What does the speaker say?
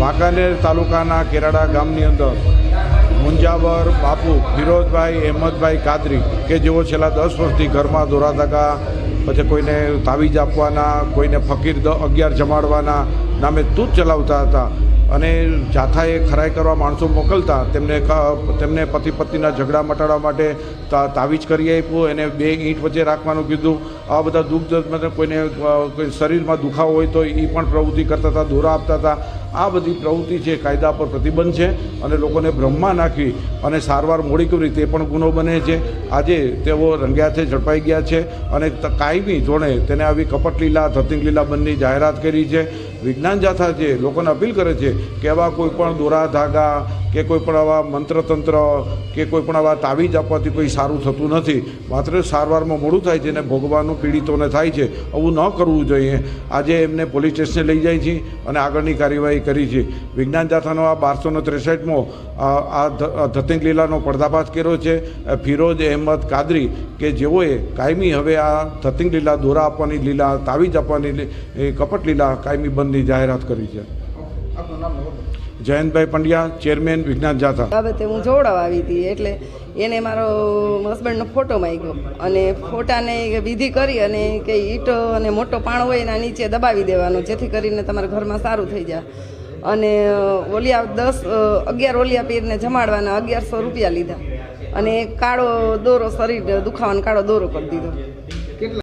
વાંકાનેર તાલુકાના કેરાડા ગામની અંદર મુંજાવર બાપુ ફિરોઝભાઈ અહેમદભાઈ કાદરી કે જેઓ છેલ્લા 10 વર્ષથી ઘરમાં દોરાધાગા, પછી કોઈને તાવીજ આપવાના, કોઈને ફકીર 11 જમાડવાના નામે તૂત ચલાવતા હતા અને જાથાએ ખરાઈ કરવા માણસો મોકલતા તેમને પતિ પત્નીના ઝઘડા મટાડવા માટે તાવીજ કરી આપ્યું, એને 2 ઈંટ વચ્ચે રાખવાનું કીધું. આ બધા દુઃખ દર્દ કોઈને શરીરમાં દુખાવો હોય તો એ પણ પ્રવૃત્તિ કરતા હતા, દોરા આપતા હતા. આ બધી પ્રવૃત્તિ છે કાયદા પર પ્રતિબંધ છે અને લોકોને ભ્રમમાં નાખી અને સારવાર મોડી કરી તે પણ ગુનો બને છે. આજે તેઓ રંગ્યાથે ઝડપાઈ ગયા છે અને કાયમી ધોરણે તેને આવી કપટ લીલા, ધતિંગ લીલા બંધની જાહેરાત કરી છે. વિજ્ઞાન જાથા છે લોકોને અપીલ કરે છે કે આવા કોઈ પણ દોરા ધાગા કે કોઈ પણ આવા મંત્રતંત્ર કે કોઈ પણ આવા તાવીજ આપવાથી કોઈ સારું થતું નથી, માત્ર સારવારમાં મોડું થાય છે અને ભોગવવાનું પીડિતોને થાય છે. આવું ન કરવું જોઈએ. આજે એમને પોલીસ સ્ટેશને લઈ જાય છે અને આગળની કાર્યવાહી કરી છે. વિજ્ઞાન જાથાનો આ 1263મો આ ધતિંગ લીલાનો પર્દાફાશ કર્યો છે. ફિરોઝ અહેમદ કાદરી કે જેઓએ કાયમી હવે આ ધતિંગ લીલા, દોરા આપવાની લીલા, તાવીજ આપવાની કપટ લીલા કાયમી બંધની જાહેરાત કરી છે. જયંતભાઈ પંડ્યા, ચેરમેન વિજ્ઞાન જાથા. બાબતે હું જોડાવા આવી હતી એટલે એને મારો હસબન્ડનો ફોટો માંગ્યો અને ફોટાને વિધિ કરી અને કે ઈંટ અને મોટો પાણો હોય એના નીચે દબાવી દેવાનો જેથી કરીને તમારા ઘરમાં સારું થઈ જાય. અને ઓલિયા 11 ઓલિયા પીરને જમાડવાના 1100 રૂપિયા લીધા અને કાળો દોરો, શરીર દુખાવાનો કાળો દોરો કરી દીધો.